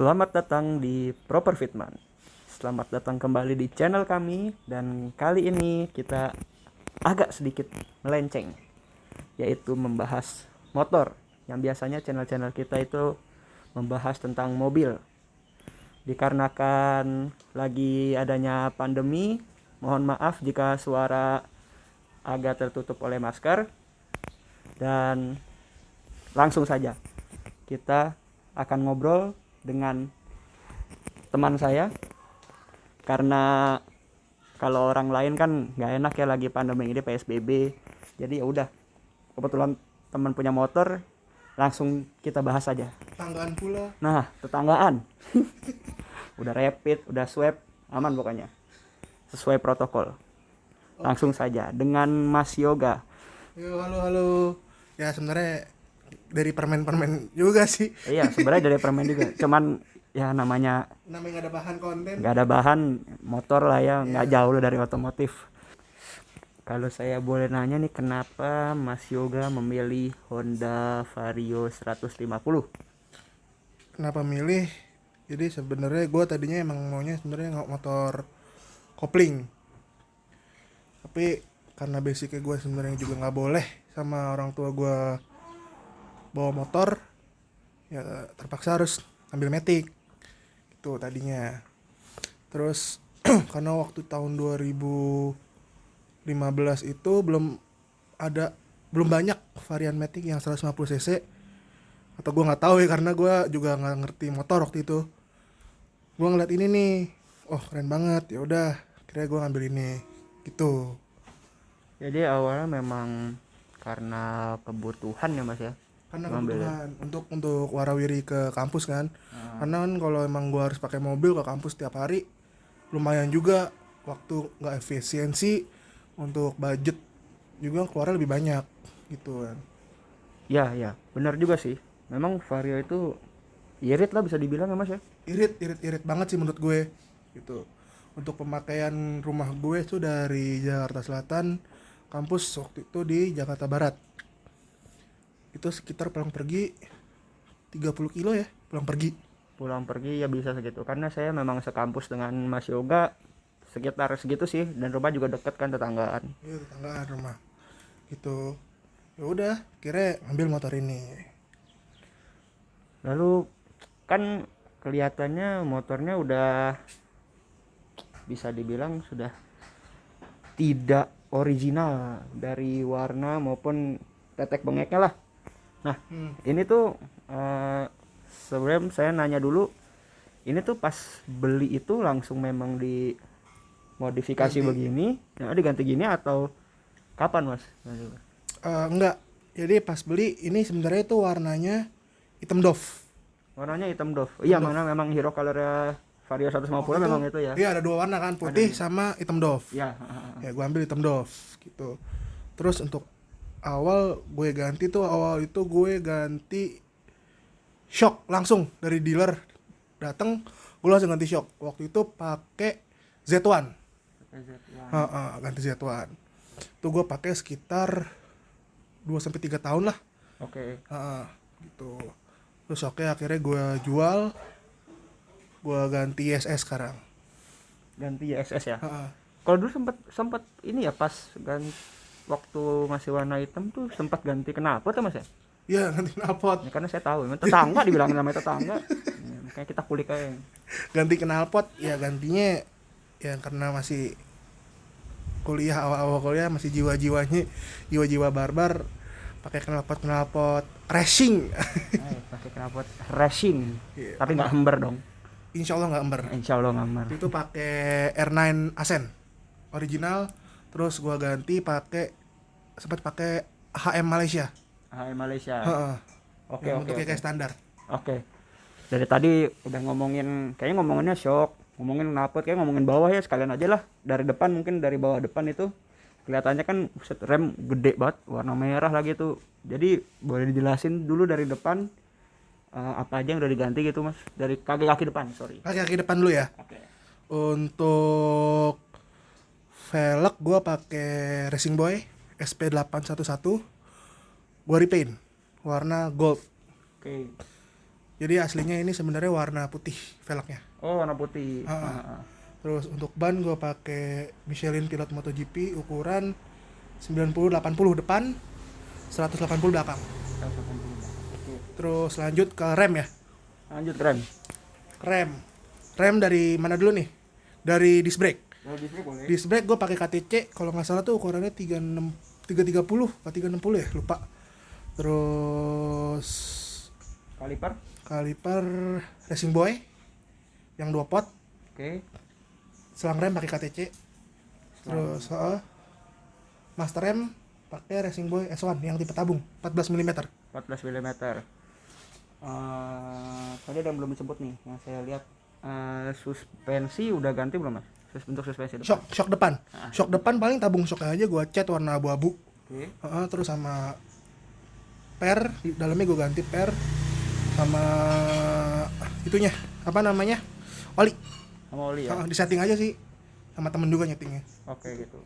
Selamat datang di Proper Fitman. Selamat datang kembali di channel kami, dan kali ini kita agak sedikit melenceng, yaitu membahas motor. Yang biasanya channel-channel kita itu membahas tentang mobil. Dikarenakan lagi adanya pandemi, mohon maaf jika suara agak tertutup oleh masker. Dan langsung saja kita akan ngobrol dengan teman saya, karena kalau orang lain kan nggak enak ya, lagi pandemi ini PSBB. Jadi ya udah, kebetulan teman punya motor, langsung kita bahas aja. Tetanggaan pula. Nah, tetanggaan. Udah rapid, udah swab, aman pokoknya, sesuai protokol. Langsung saja dengan Mas Yoga. Yo, halo. Ya sebenarnya dari permen juga sih. Iya, sebenarnya dari permen juga, cuman ya namanya Namanya nggak ada bahan konten. nggak ada bahan, motor lah ya, nggak jauh dari otomotif. Kalau saya boleh nanya nih, kenapa Mas Yoga memilih Honda Vario 150? Kenapa milih? Jadi sebenarnya gue tadinya emang maunya sebenarnya nggak motor kopling. Tapi karena basicnya gue sebenarnya juga nggak boleh sama orang tua gue bawa motor, ya terpaksa harus ambil matic. Itu tadinya. Terus karena waktu tahun 2015 itu belum banyak varian matic yang 150 cc, atau gue nggak tahu ya karena gue juga nggak ngerti motor waktu itu. Gue ngeliat ini nih, oh keren banget, ya udah kira gue ngambil ini gitu. Jadi awalnya memang karena kebutuhan ya Mas ya? Karena Ngambil ya? kebutuhan untuk warawiri ke kampus kan. Karena kan kalau emang gue harus pakai mobil ke kampus tiap hari, lumayan juga, waktu nggak efisiensi, untuk budget juga keluarnya lebih banyak gitu kan. Ya, benar juga sih. Memang Vario itu irit lah bisa dibilang ya Mas ya? Irit banget sih menurut gue gitu. Untuk pemakaian rumah gue tuh dari Jakarta Selatan, kampus waktu itu di Jakarta Barat, itu sekitar pulang pergi 30 kilo ya pulang pergi. Pulang pergi ya bisa segitu, karena saya memang sekampus dengan Mas Yoga, sekitar segitu sih, dan rumah juga deket kan, tetanggaan. Iya, tetanggaan rumah gitu. Ya udah kira ngambil motor ini. Lalu kan kelihatannya motornya udah bisa dibilang sudah tidak original dari warna maupun tetek bengeknya lah. Nah, ini tuh sebenarnya saya nanya dulu, ini tuh pas beli itu langsung memang dimodifikasi Ganti. begini, nah diganti gini, atau kapan Mas? Enggak, jadi pas beli ini sebenarnya itu warnanya hitam doff. Warnanya hitam doff. Iya, mana memang hero colornya Vario 150 Waktu memang itu ya. iya ada dua warna kan, putih sama hitam doff. Ya, Ya gue ambil hitam doff gitu. Terus untuk awal itu gue ganti shock langsung dari dealer datang, gue langsung ganti shock. Waktu itu pakai Z1. Ganti Z1. Itu gue pakai sekitar 2 sampai 3 tahun lah. Oke. Gitu. Terus shocknya akhirnya gue jual, gue ganti SS sekarang. Ganti SS ya. Kalau dulu sempat ini ya, pas waktu masih warna hitam tuh sempat ganti knalpot ya Mas ya? Iya, ganti knalpot. Ya, karena saya tahu, memang tetangga dibilangin namanya tetangga. Ya, makanya kita kulik aja. Ganti knalpot ya, gantinya ya karena masih kuliah, awal-awal kuliah masih jiwa-jiwa barbar, pakai knalpot racing. Pakai knalpot racing. Iya, Tapi nggak hember dong. Insya Allah nggak ember. Insya Allah nggak hember. Itu pakai R9 Ascent original. Terus gua ganti sempat pakai HM Malaysia. Hai Malaysia. Oke. Bentuknya kayak standar. Oke. Dari tadi udah kayaknya ngomonginnya shock, ngomongin knalpot, kayak ngomongin bawah ya sekalian aja lah. Dari depan, mungkin dari bawah depan itu kelihatannya kan rem gede banget, warna merah lagi tuh. Jadi boleh dijelasin dulu dari depan, apa aja yang udah diganti gitu Mas, dari kaki depan, sorry. Kaki depan dulu ya. Oke. Untuk velg gua pakai Racing Boy SP811. Gua repaint warna gold. Oke. Jadi aslinya ini sebenarnya warna putih velgnya. Oh, warna putih. Terus untuk ban gue pakai Michelin Pilot MotoGP ukuran 90-80 depan, 180 belakang. 180. Oke. Terus lanjut ke rem ya. Lanjut rem. Rem dari mana dulu nih? Dari disc brake. Kalau di sini boleh. Disc brake gue pakai KTC, kalau nggak salah tuh ukurannya 330 atau 360 ya, lupa. Terus kaliper Racing Boy yang 2 pot. Oke. Selang rem pakai KTC. Terus master rem pakai Racing Boy S1 yang tipe tabung 14 mm. 14 mm. Tadi ada yang belum disebut nih yang saya lihat. Suspensi udah ganti belum, Mas? Untuk suspensi depan. Shock depan. Shock depan paling tabung shocknya aja gue cat warna abu-abu. Oke. Terus sama per di dalamnya gue ganti per sama itunya apa namanya, oli. Sama oli ya. Di setting aja sih, sama temen juga nyetingnya. Oke gitu.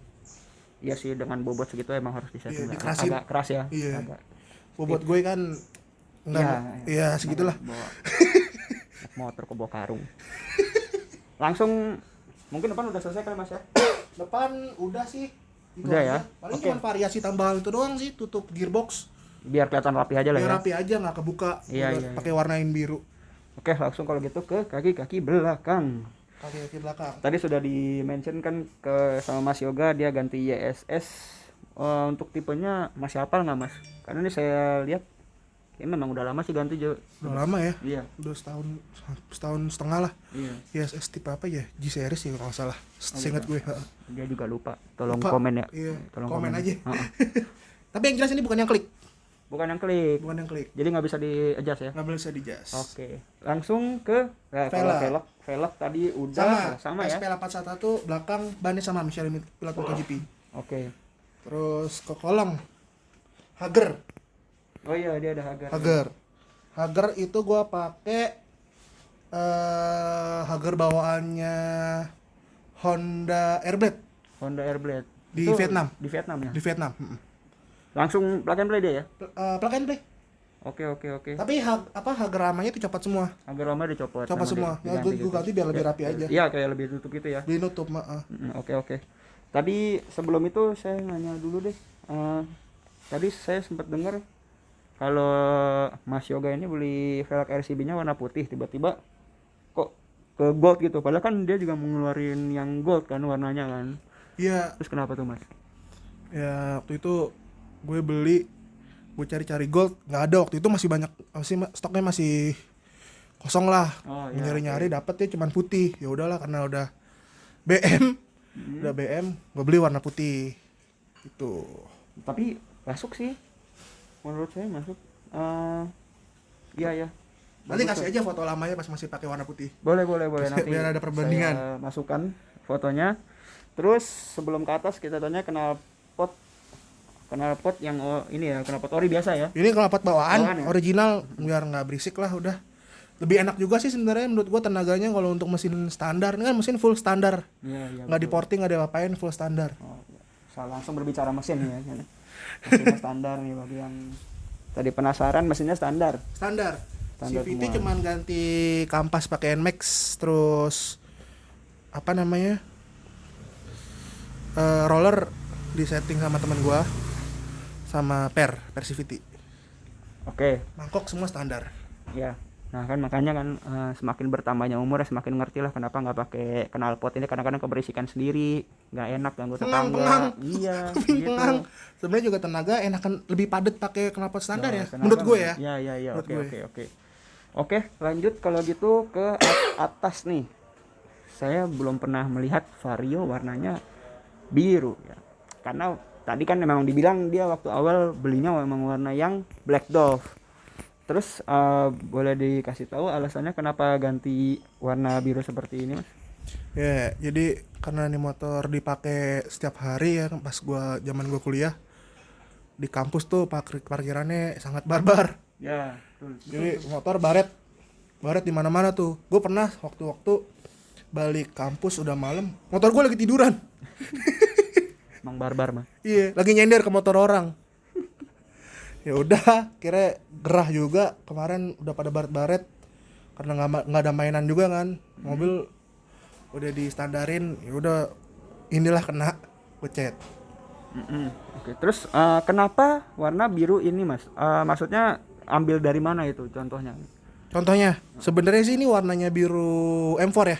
Iya sih, dengan bobot segitu emang harus disetting. Iya, dikerasin. Agak keras ya. Iya. Agak. Bobot gue kan enggak, ya segitulah. Motor ke bawa karung. Langsung mungkin depan udah selesai kali, Mas ya? Depan udah sih. Itu Udah aja. ya? Paling Oke. cuma variasi tambahan itu doang sih, tutup gearbox. Biar kelihatan rapi aja lah Biar ya. rapi aja, nggak kebuka. Iya, Udah iya, pakai warnain biru. Oke, langsung kalau gitu ke kaki belakang. Kaki belakang. Tadi sudah di-mention kan ke sama Mas Yoga dia ganti YSS. Untuk tipenya masih hafal nggak, Mas? Karena ini saya lihat ini memang udah lama sih ganti juga. Udah lama ya? Iya. Udah setahun setengah lah. Iya. ISS tipe apa ya? G series ya kalau nggak salah. Seingat gue. Dia juga lupa. Tolong Lupa. komen ya. Iya. Tolong Komen aja. Heeh. Tapi yang jelas ini bukan yang klik. Bukan yang klik. Bukan yang klik. Jadi nggak bisa di-adjust ya. Nggak bisa di-adjust. Oke. Langsung ke kalau velg tadi udah sama ya. SP811 belakang bannya sama Michelin Pilot MotoGP. Oke. Terus ke kolong Hager. Oh iya, dia ada Hager. Hager itu gua pakai Hager bawaannya Honda Airblade Honda Airblade. di Itu Vietnam. Di Vietnam ya. Di Vietnam. Langsung plug and play dia ya. Plug and play. Oke. Tapi Hager ramanya itu copot semua. Hager lama dicopot. Copot Sama semua. Ya diganti gue ganti biar lebih rapi aja. Iya, kayak lebih tutup gitu ya. Dinutup Oke. Tadi sebelum itu saya nanya dulu deh. Tadi saya sempat dengar kalau Mas Yoga ini beli velg RCB-nya warna putih, tiba-tiba kok ke gold gitu. Padahal kan dia juga mengeluarin yang gold kan warnanya kan. Iya. Terus kenapa tuh, Mas? Ya waktu itu gue cari-cari gold, nggak ada waktu itu, masih banyak, stoknya masih kosong lah. Nyari-nyari dapet ya cuman putih. Ya udahlah karena udah BM, gue beli warna putih. Itu. Tapi masuk sih. Menurut saya masuk. Iya. Nanti kasih aja foto lamanya pas masih pakai warna putih. Boleh nanti. Biar ada perbandingan. Saya masukkan fotonya. Terus sebelum ke atas kita tanya knalpot yang ini ya, knalpot ori biasa ya. Ini knalpot bawaan ya? original, biar nggak berisik lah udah. Lebih enak juga sih sebenarnya menurut gua tenaganya kalau untuk mesin standar. Ini kan mesin full standar. Iya. Nggak di-porting, nggak ada-apain, full standar. Saya langsung berbicara mesin ya. Mesinnya standar nih bagi yang tadi penasaran, mesinnya standar. Standar CVT semua. cuman ganti kampas pakai NMAX, terus apa namanya, roller di setting sama teman gua, sama per CVT. Oke. Mangkok semua standar. Ya. Nah kan makanya kan semakin bertambahnya umur semakin ngerti lah kenapa nggak pakai knalpot ini, kadang-kadang keberisikan sendiri, nggak enak ganggu tetangga. Iya. Gitu. Sebenarnya juga tenaga enakan lebih padat pakai knalpot standar ya. Tenaga Menurut gue ya. Iya. Menurut gue. Oke, lanjut kalau gitu ke atas nih. Saya belum pernah melihat Vario warnanya biru ya. Karena tadi kan memang dibilang dia waktu awal belinya memang warna yang Black Dove. Terus boleh dikasih tahu alasannya kenapa ganti warna biru seperti ini, Mas? Ya, jadi karena ini motor dipakai setiap hari ya, pas zaman gua kuliah di kampus tuh parkirannya sangat barbar. Ya, betul. Jadi motor baret di mana-mana tuh. Gue pernah waktu balik kampus udah malam, motor gue lagi tiduran. Emang barbar, Mas. Iya, lagi nyender ke motor orang. Ya udah, kira gerah juga, kemarin udah pada baret-baret, karena nggak ada mainan juga kan, mobil udah di standarin, ya udah inilah kena gue cat. Oke, terus kenapa warna biru ini mas? Maksudnya ambil dari mana itu contohnya? Contohnya sebenarnya sih ini warnanya biru M4 ya.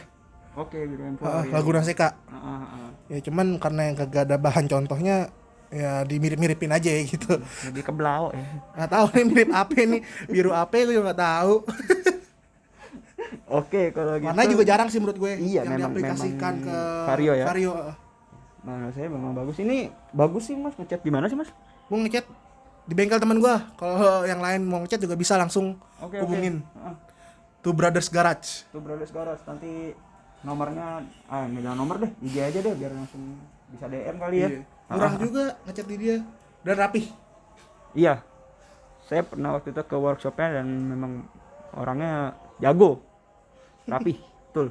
Oke, biru M4 ya. Laguna Seca. Ah. Ya cuman karena yang kagak ada bahan contohnya ya dimirip-miripin aja gitu. Jadi keblau ya. Nggak tahu nih mirip apa nih, biru apa gue juga nggak tahu. Oke, kalau gitu. Warna juga jarang sih menurut gue. Iya, yang memang diaplikasikan ke Vario ya. Vario. Nah, saya memang bagus. Ini bagus sih mas, ngecat di mana sih mas? Gue ngecat di bengkel teman gue. Kalau yang lain mau ngecat juga bisa langsung hubungin. Two Brothers Garage. Two Brothers Garage. Nanti nomornya, jangan nomor deh, IG aja deh biar langsung bisa DM kali ya. Iya. Murah juga ngecat di dia dan rapih. Iya, saya pernah waktu itu ke workshopnya dan memang orangnya jago, rapih, betul.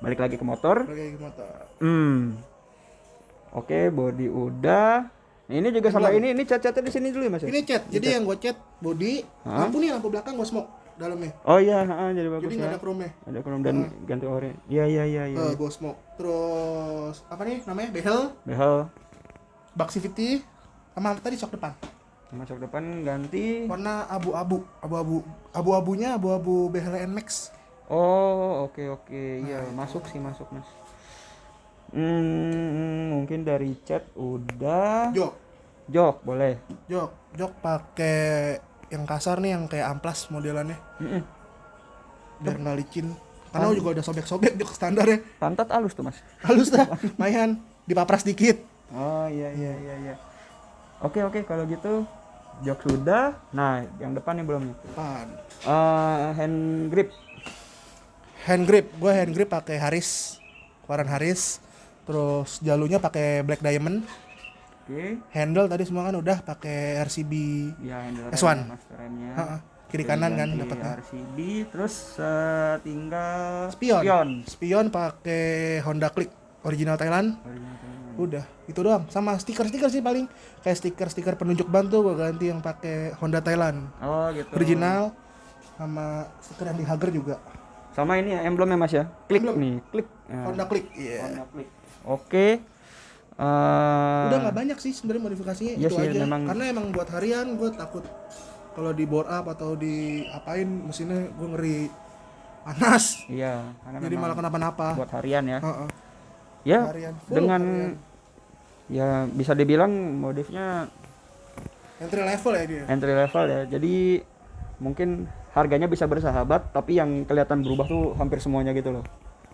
Balik lagi ke motor. Oke, body udah. Nah, ini juga sama ini cat-catnya di sini dulu ya mas. Ini cat. Jadi yang gue cat body, lampu lampu belakang gue smoke dalamnya. Oh iya, jadi bagus. Jadi nggak ada chrome-nya. Ada chrome dan ganti ori. Iya. Gue smoke. Terus apa nih namanya? Behel. Baxivity sama tadi sok depan. Masuk depan ganti warna abu-abunya abu-abu Behel NMAX. Oh, oke. Iya, masuk mas. Mungkin dari cat udah. Jok boleh. Jok pakai yang kasar nih, yang kayak amplas modelannya. Biar nggak licin. Karena juga udah sobek-sobek jok standar ya. Pantat halus tuh mas. Halus dah, lumayan. Dipapras dikit. Oh iya. Oke, kalau gitu jok sudah. Nah, yang depan nih belum nih. Depan. Hand grip. Gue hand grip pakai Haris, keluaran Haris. Terus jalurnya pakai Black Diamond. Oke. Handle tadi semua kan udah pakai RCB. Ya, handle S1. Remnya. Kiri kanan kan dapatnya. RCB, terus tinggal Spion pakai Honda Click original Thailand. Udah, itu doang. Sama stiker sih paling. Kayak stiker penunjuk ban tuh gue ganti yang pakai Honda Thailand. Oh, gitu. Original. Sama stiker yang di Hager juga. Sama ini ya emblemnya mas ya. Klik. Honda Click. Iya. Honda Click. Oke. Udah nggak banyak sih sebenarnya modifikasinya, iya itu sih, aja. memang... Karena emang buat harian gue takut kalau di bore up atau di apain mesinnya gue ngeri panas. Iya. Jadi malah kenapa-napa. Buat harian ya. Ya. Harian. Dengan harian. Ya bisa dibilang modifnya entry level ya dia. Entry level ya. Jadi mungkin harganya bisa bersahabat, tapi yang kelihatan berubah tuh hampir semuanya gitu loh.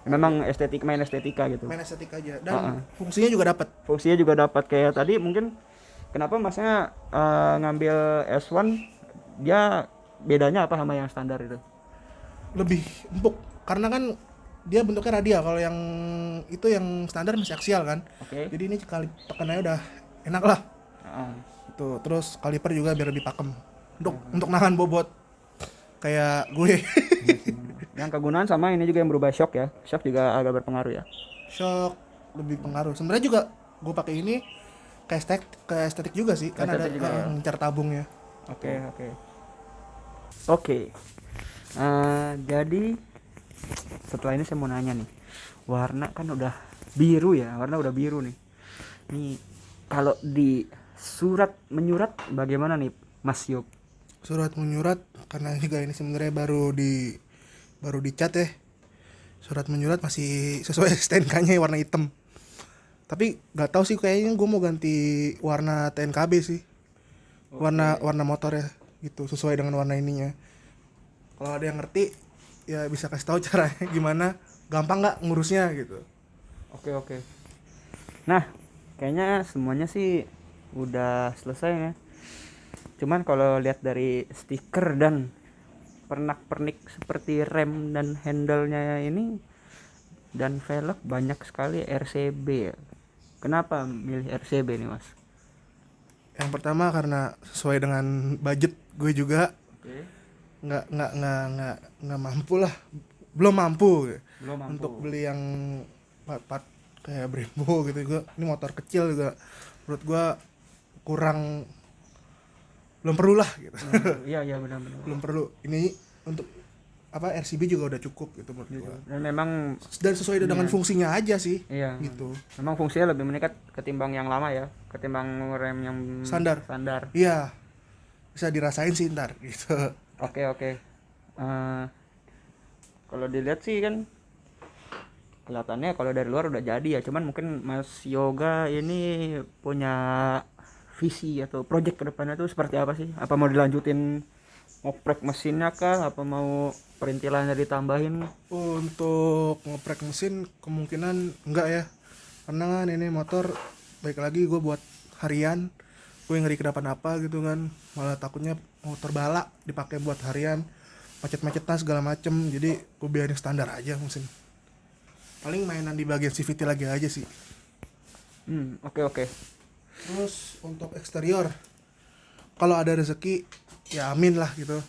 Memang main estetika gitu. Main estetika aja dan fungsinya juga dapat. Fungsinya juga dapat kayak tadi mungkin kenapa masnya ngambil S1, dia bedanya apa sama yang standar itu? Lebih empuk karena kan dia bentuknya radial. Kalau yang itu yang standar masih aksial kan. Oke. Jadi ini kali tekanannya udah enak lah. Tuh, terus kaliper juga biar lebih pakem untuk nahan bobot kayak gue. Yang kegunaan sama ini juga yang berubah shock ya. Shock juga agak berpengaruh ya. Shock lebih pengaruh. Sebenarnya juga gue pakai ini kayak estetik juga sih, karena ada ngejar tabungnya. Oke. Jadi setelah ini saya mau nanya nih. Warna kan udah biru ya, nih. Nih kalau di surat menyurat bagaimana nih Mas Yop? Surat menyurat karena juga ini sebenarnya baru dicat ya. Surat menyurat masih sesuai STNK-nya warna hitam. Tapi nggak tahu sih, kayaknya gue mau ganti warna TNKB sih. Warna motor ya gitu, sesuai dengan warna ininya. Kalau ada yang ngerti ya bisa kasih tahu caranya gimana, gampang nggak ngurusnya gitu. Oke. Nah, kayaknya semuanya sih udah selesai ya. Cuman kalau lihat dari stiker dan pernak-pernik seperti rem dan handle-nya ini dan velg banyak sekali RCB ya. Kenapa milih RCB nih Mas? Yang pertama karena sesuai dengan budget gue juga. Nggak mampu lah, belum mampu untuk beli yang part kayak Brembo gitu. Ini motor kecil juga menurut gue kurang, belum perlu lah gitu. Iya benar. Belum perlu. Ini untuk RCB juga udah cukup gitu menurut gitu. gua. Dan memang Dan sesuai dengan fungsinya aja sih. iya Gitu. memang fungsinya lebih meningkat ketimbang yang lama ya, ketimbang rem yang Standar. standar. Iya. Bisa dirasain sih ntar gitu. Oke. Kalau dilihat sih kan kelihatannya kalau dari luar udah jadi ya, cuman mungkin Mas Yoga ini punya visi atau project ke depannya tuh seperti apa sih? Apa mau dilanjutin ngoprek mesinnya kah? Apa mau perintilannya ditambahin? Untuk ngoprek mesin kemungkinan enggak ya. Karena kan ini motor baik lagi gue buat harian. Gue ngeri kenapa-napa gitu kan. Malah takutnya motor balak dipakai buat harian. Macet-macetan segala macem. Jadi gue biarin standar aja mesin. Paling mainan di bagian CVT lagi aja sih. Oke. Terus untuk eksterior, kalau ada rezeki ya amin lah gitu.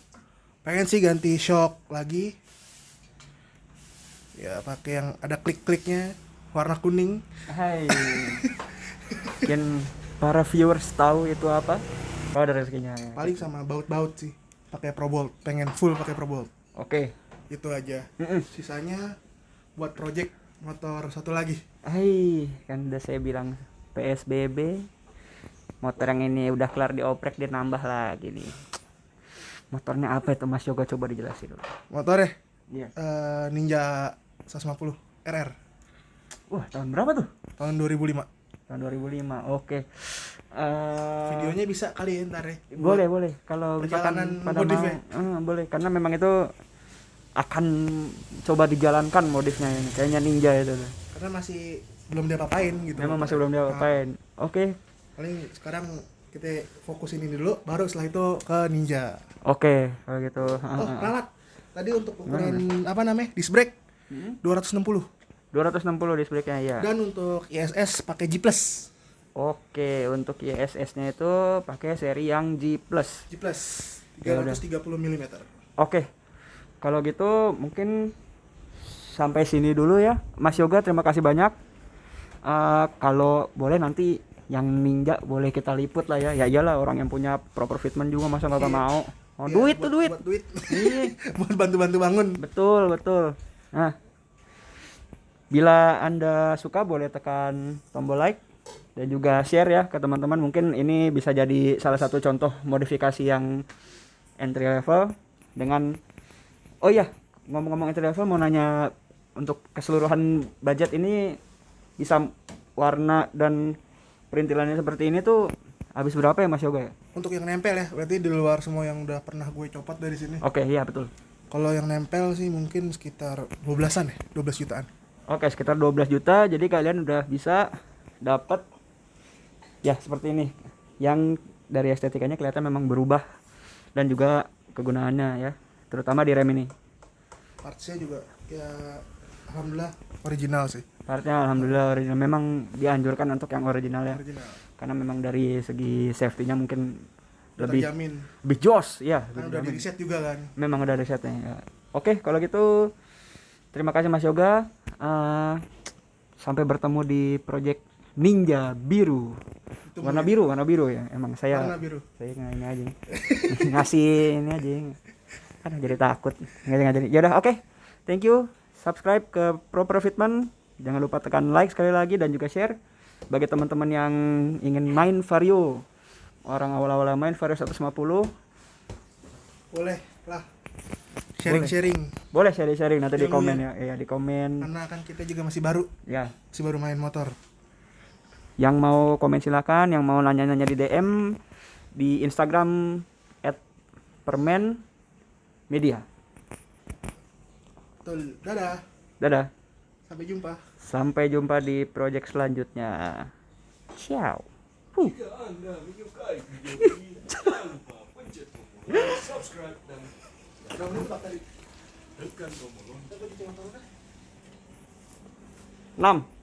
Pengen sih ganti shock lagi. Ya pakai yang ada klik-kliknya warna kuning. Hai. Mungkin para viewers tahu itu apa? Oh, ada rezekinya. Paling sama baut-baut sih. Pakai Probolt, pengen full pakai Probolt. Oke. Itu aja. Sisanya buat project motor satu lagi. Hai, kan udah saya bilang PSBB. Motor yang ini udah kelar dioprek, dia nambah lagi nih. Motornya apa itu Mas Yoga, coba dijelasin dulu. Motornya Iya. Ninja 150 RR Wah, tahun berapa tuh? tahun 2005. Tahun 2005. Oke. Videonya bisa kali ya ntar ya. Boleh. Kalau misalkan perjalanan pada modif mau, ya? boleh. Karena memang itu akan coba dijalankan modifnya ini. Kayaknya Ninja itu tuh. Karena masih belum diapa-apain gitu. Memang masih belum diapain. Oke. Paling sekarang kita fokus ini dulu, baru setelah itu ke Ninja. Oke, kalau gitu. Oh, ralat. Tadi untuk ukuran apa namanya? Disc brake 260. 260 disc brake-nya ya. Dan untuk ISS pakai G+. Oke, untuk ISS-nya itu pakai seri yang G+. G+. 330 mm. Oke. Kalau gitu mungkin sampai sini dulu ya. Mas Yoga, terima kasih banyak. Kalau boleh nanti yang Ninja boleh kita liput lah ya. Ya iyalah, orang yang punya proper fitment juga masa nggak mau. Oh, Ya, duit. buat duit. Iya. Buat bantu-bantu bangun. Betul. Nah, bila Anda suka boleh tekan tombol like dan juga share ya ke teman-teman. Mungkin ini bisa jadi salah satu contoh modifikasi yang entry level dengan oh iya, ngomong-ngomong entry level mau nanya, untuk keseluruhan budget ini bisa warna dan perintilannya seperti ini tuh habis berapa ya Mas Yoga ya? Untuk yang nempel ya, berarti di luar semua yang udah pernah gue copot dari sini. Oke, iya betul. Kalau yang nempel sih mungkin sekitar 12-an ya, 12 jutaan. Oke, sekitar 12 juta. Jadi kalian udah bisa dapat ya seperti ini. Yang dari estetikanya kelihatan memang berubah dan juga kegunaannya ya, terutama di rem ini. Partsnya juga ya alhamdulillah original sih. Partnya alhamdulillah original. Memang dianjurkan untuk yang original ya. Original. Karena memang dari segi safety-nya mungkin lebih Terjamin. lebih jos ya. Kan udah di reset juga kan. Memang udah risetnya ya. Oke, kalau gitu terima kasih Mas Yoga. Sampai bertemu di project Ninja biru. Warna biru ya. Emang saya Warna biru. Saya ini aja. Ngasih ini aja. Aduh, jadi takut. Nggak jadi. Ya udah, oke. Thank you. Subscribe ke Pro Profitman. Jangan lupa tekan like sekali lagi dan juga share bagi teman-teman yang ingin main Vario. Orang awal-awal main Vario 150. Boleh lah. Sharing-sharing. Boleh sharing nanti di Ilmu komen ya. ya. Iya, di komen. Karena kan kita juga masih baru. Ya. Masih baru main motor. Yang mau komen silakan, yang mau nanya-nanya di DM di Instagram @permenmedia. Betul. Dadah. Dadah. Sampai jumpa. Sampai jumpa di project selanjutnya. Ciao. Jika Anda menyukai video ini, jangan lupa pencet tombol subscribe dan tekan tombol lonceng. 6